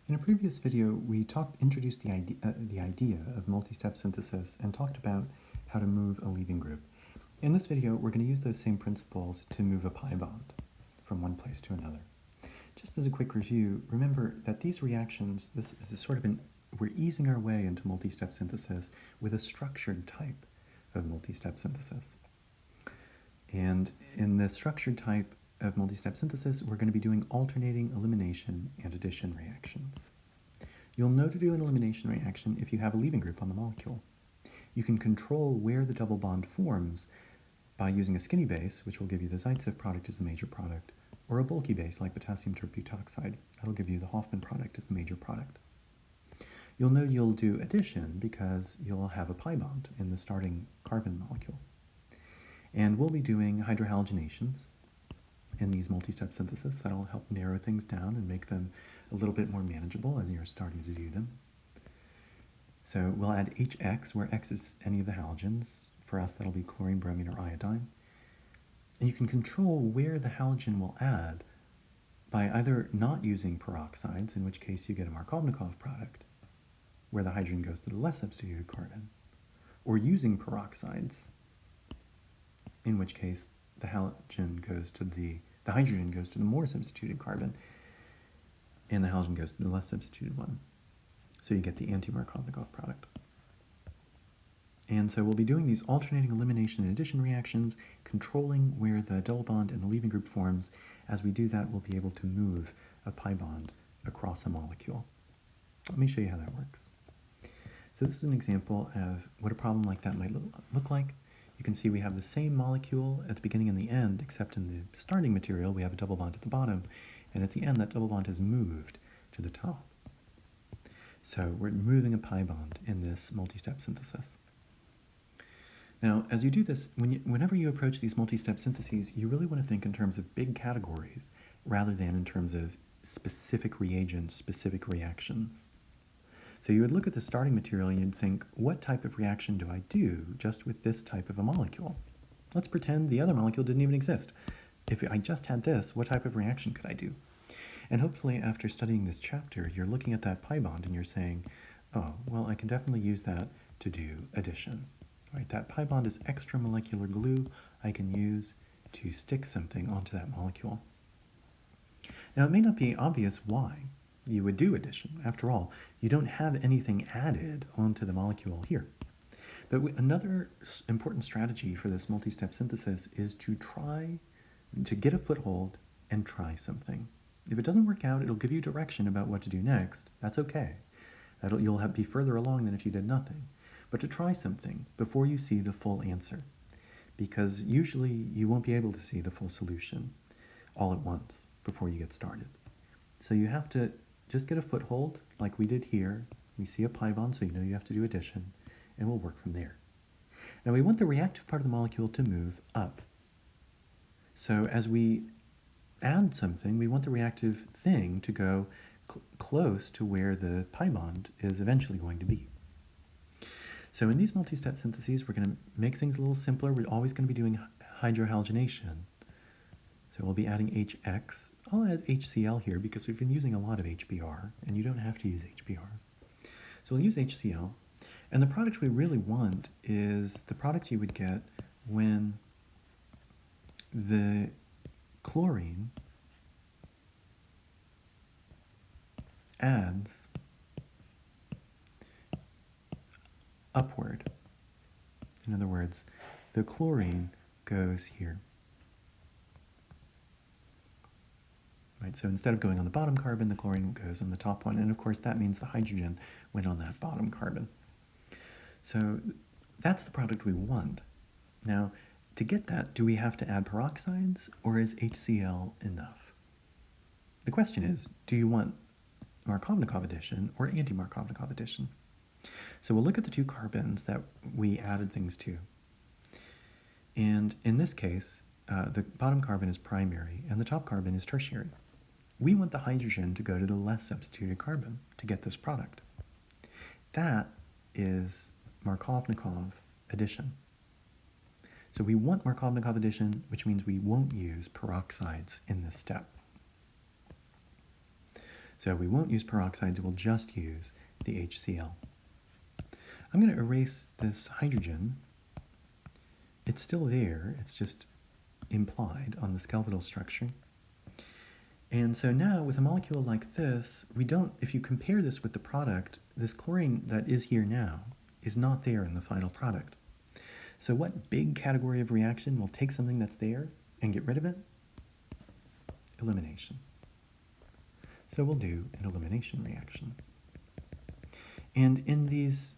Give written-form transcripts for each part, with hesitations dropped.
In a previous video, we introduced the idea of multi-step synthesis and talked about how to move a leaving group. In this video, we're going to use those same principles to move a pi bond from one place to another. Just as a quick review, remember that these reactions, this is we're easing our way into multi-step synthesis with a structured type of multi-step synthesis. And in the structured type of multi-step synthesis, we're going to be doing alternating elimination and addition reactions. You'll know to do an elimination reaction if you have a leaving group on the molecule. You can control where the double bond forms by using a skinny base, which will give you the Zaitsev product as the major product, or a bulky base like potassium terbutoxide. That'll give you the Hoffman product as the major product. You'll know you'll do addition because you'll have a pi bond in the starting carbon molecule. And we'll be doing hydrohalogenations in these multi-step synthesis. That'll help narrow things down and make them a little bit more manageable as you're starting to do them. So we'll add HX, where X is any of the halogens. For us, that'll be chlorine, bromine, or iodine. And you can control where the halogen will add by either not using peroxides, in which case you get a Markovnikov product, where the hydrogen goes to the less substituted carbon, or using peroxides, in which case the hydrogen goes to the more substituted carbon, and the halogen goes to the less substituted one. So you get the anti-Markovnikov product. And so we'll be doing these alternating elimination and addition reactions, controlling where the double bond and the leaving group forms. As we do that, we'll be able to move a pi bond across a molecule. Let me show you how that works. So this is an example of what a problem like that might look like. You can see we have the same molecule at the beginning and the end, except in the starting material we have a double bond at the bottom, and at the end that double bond has moved to the top. So we're moving a pi bond in this multi-step synthesis. Now, as you do this, whenever you approach these multi-step syntheses, you really want to think in terms of big categories rather than in terms of specific reagents, specific reactions. So you would look at the starting material and you'd think, what type of reaction do I do just with this type of a molecule? Let's pretend the other molecule didn't even exist. If I just had this, what type of reaction could I do? And hopefully after studying this chapter, you're looking at that pi bond and you're saying, oh, well, I can definitely use that to do addition. Right? That pi bond is extramolecular glue I can use to stick something onto that molecule. Now, it may not be obvious why you would do addition. After all, you don't have anything added onto the molecule here. But another important strategy for this multi-step synthesis is to try to get a foothold and try something. If it doesn't work out, it'll give you direction about what to do next. That's okay. You'll be further along than if you did nothing. But to try something before you see the full answer, because usually you won't be able to see the full solution all at once before you get started. So you have to just get a foothold like we did here. We see a pi bond, so you know you have to do addition, and we'll work from there. Now we want the reactive part of the molecule to move up. So as we add something, we want the reactive thing to go close to where the pi bond is eventually going to be. So in these multi-step syntheses, we're going to make things a little simpler. We're always going to be doing hydrohalogenation. So we'll be adding HX. I'll add HCl here because we've been using a lot of HBr, and you don't have to use HBr. So we'll use HCl. And the product we really want is the product you would get when the chlorine adds upward. In other words, the chlorine goes here. Right, so instead of going on the bottom carbon, the chlorine goes on the top one, and of course that means the hydrogen went on that bottom carbon. So that's the product we want. Now, to get that, do we have to add peroxides, or is HCl enough? The question is, do you want Markovnikov addition or anti-Markovnikov addition? So we'll look at the two carbons that we added things to. And in this case, the bottom carbon is primary and the top carbon is tertiary. We want the hydrogen to go to the less substituted carbon to get this product. That is Markovnikov addition. So we want Markovnikov addition, which means we won't use peroxides in this step. So we won't use peroxides, we'll just use the HCl. I'm going to erase this hydrogen. It's still there, it's just implied on the skeletal structure. And so now with a molecule like this, we don't, if you compare this with the product, this chlorine that is here now is not there in the final product. So what big category of reaction will take something that's there and get rid of it? Elimination. So we'll do an elimination reaction. And in these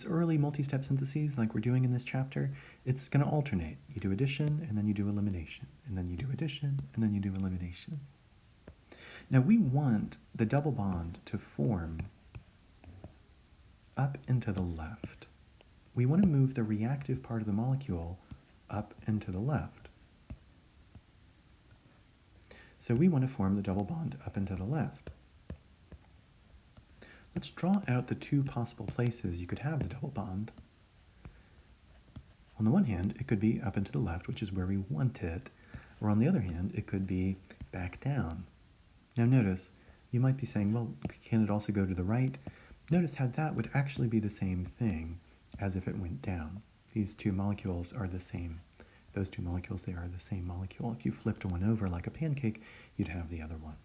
early multi-step syntheses, like we're doing in this chapter, it's going to alternate. You do addition, and then you do elimination, and then you do addition, and then you do elimination. Now we want the double bond to form up and to the left. We want to move the reactive part of the molecule up and to the left. So we want to form the double bond up and to the left. Let's draw out the two possible places you could have the double bond. On the one hand, it could be up and to the left, which is where we want it, or on the other hand, it could be back down. Now notice, you might be saying, well, can it also go to the right? Notice how that would actually be the same thing as if it went down. These two molecules are the same. Those two molecules there are the same molecule. If you flipped one over like a pancake, you'd have the other one.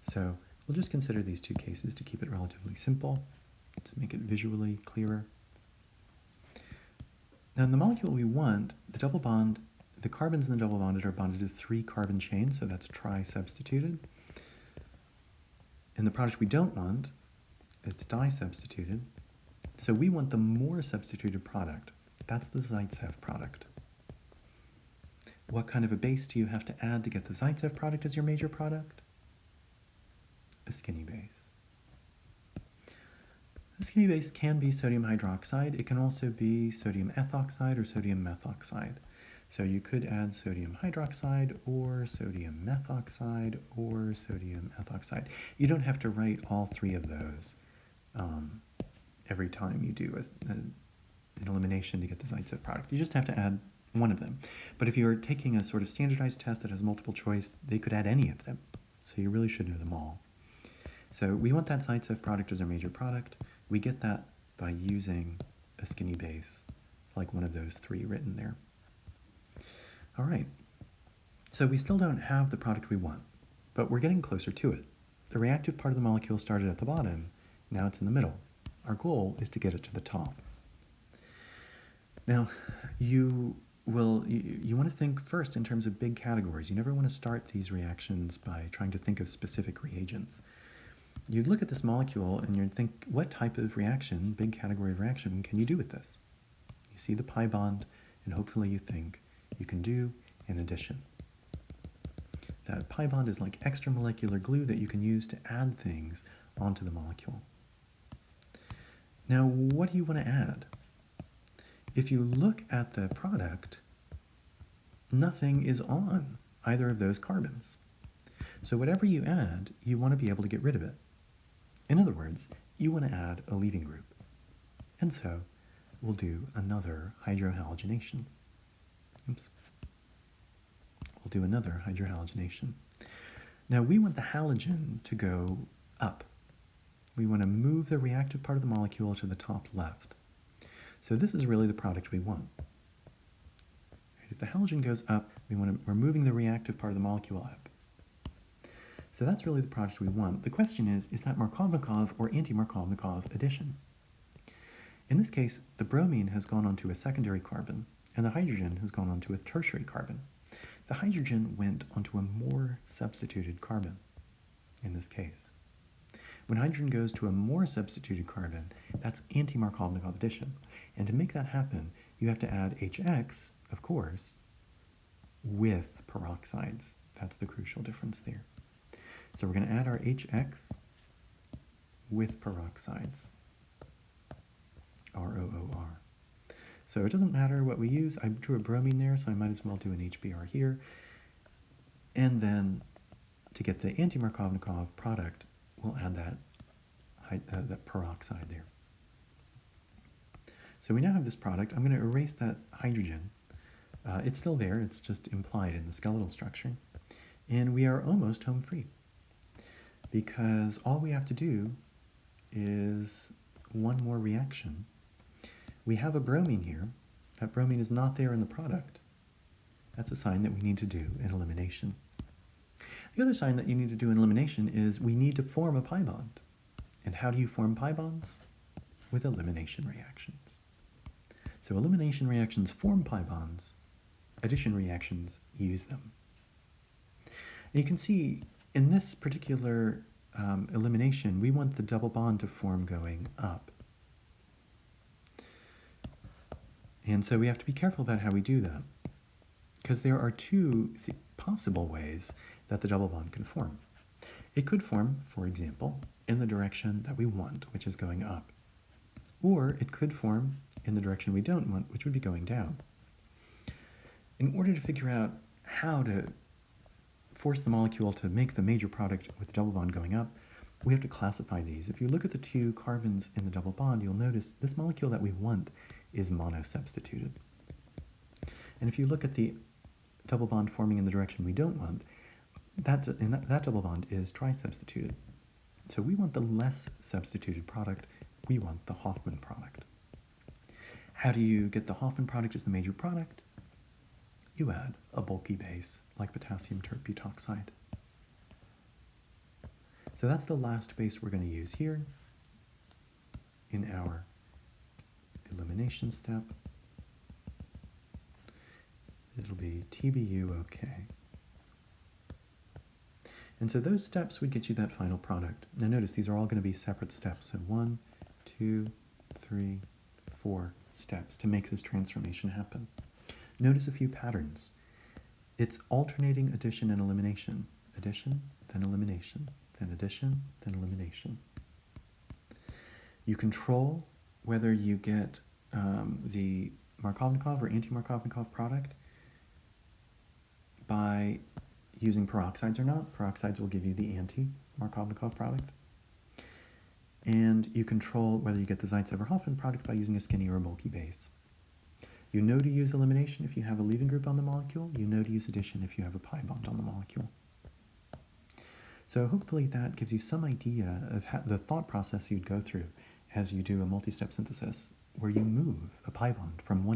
So we'll just consider these two cases to keep it relatively simple, to make it visually clearer. Now in the molecule we want, the double bond, the carbons in the double bonded are bonded to 3 carbon chains, so that's tri-substituted. In the product we don't want, it's di-substituted. So we want the more substituted product. That's the Zaitsev product. What kind of a base do you have to add to get the Zaitsev product as your major product? A skinny base. The skinny base can be sodium hydroxide. It can also be sodium ethoxide or sodium methoxide. So you could add sodium hydroxide or sodium methoxide or sodium ethoxide. You don't have to write all 3 of those every time you do an elimination to get the Zaitsev product. You just have to add one of them. But if you're taking a sort of standardized test that has multiple choice, they could add any of them. So you really should know them all. So we want that Zaitsev product as our major product. We get that by using a skinny base, like one of those 3 written there. All right. So we still don't have the product we want, but we're getting closer to it. The reactive part of the molecule started at the bottom. Now it's in the middle. Our goal is to get it to the top. Now, you want to think first in terms of big categories. You never want to start these reactions by trying to think of specific reagents. You'd look at this molecule and you'd think, what type of reaction, big category of reaction, can you do with this? You see the pi bond, and hopefully you think you can do an addition. That pi bond is like extramolecular glue that you can use to add things onto the molecule. Now, what do you want to add? If you look at the product, nothing is on either of those carbons. So whatever you add, you want to be able to get rid of it. In other words, you want to add a leaving group. And so we'll do another hydrohalogenation. Oops. We'll do another hydrohalogenation. Now we want the halogen to go up. We want to move the reactive part of the molecule to the top left. So this is really the product we want. If the halogen goes up, we're moving the reactive part of the molecule up. So that's really the product we want. The question is that Markovnikov or anti-Markovnikov addition? In this case, the bromine has gone onto a secondary carbon, and the hydrogen has gone onto a tertiary carbon. The hydrogen went onto a more substituted carbon, in this case. When hydrogen goes to a more substituted carbon, that's anti-Markovnikov addition. And to make that happen, you have to add HX, of course, with peroxides. That's the crucial difference there. So we're going to add our HX with peroxides, ROOR. So it doesn't matter what we use. I drew a bromine there, so I might as well do an HBr here. And then to get the anti-Markovnikov product, we'll add that peroxide there. So we now have this product. I'm going to erase that hydrogen. It's still there. It's just implied in the skeletal structure. And we are almost home free. because all we have to do is one more reaction. We have a bromine here. That bromine is not there in the product. That's a sign that we need to do an elimination. The other sign that you need to do an elimination is we need to form a pi bond. And how do you form pi bonds? With elimination reactions. So elimination reactions form pi bonds. Addition reactions use them. And you can see in this particular elimination, we want the double bond to form going up. And so we have to be careful about how we do that, because there are two possible ways that the double bond can form. It could form, for example, in the direction that we want, which is going up. Or it could form in the direction we don't want, which would be going down. In order to figure out how to force the molecule to make the major product with the double bond going up, we have to classify these. If you look at the two carbons in the double bond, you'll notice this molecule that we want is monosubstituted. And if you look at the double bond forming in the direction we don't want, that double bond is trisubstituted. So we want the less substituted product. We want the Hofmann product. How do you get the Hofmann product as the major product? You add a bulky base like potassium tertbutoxide. So that's the last base we're going to use here in our elimination step. It'll be TBU-OK. And so those steps would get you that final product. Now notice these are all going to be separate steps. So 1, 2, 3, 4 steps to make this transformation happen. Notice a few patterns. It's alternating addition and elimination. Addition, then elimination, then addition, then elimination. You control whether you get the Markovnikov or anti-Markovnikov product by using peroxides or not. Peroxides will give you the anti-Markovnikov product. And you control whether you get the Zaitsever-Hofmann product by using a skinny or a bulky base. You know to use elimination if you have a leaving group on the molecule. You know to use addition if you have a pi bond on the molecule. So hopefully that gives you some idea of the thought process you'd go through as you do a multi-step synthesis where you move a pi bond from one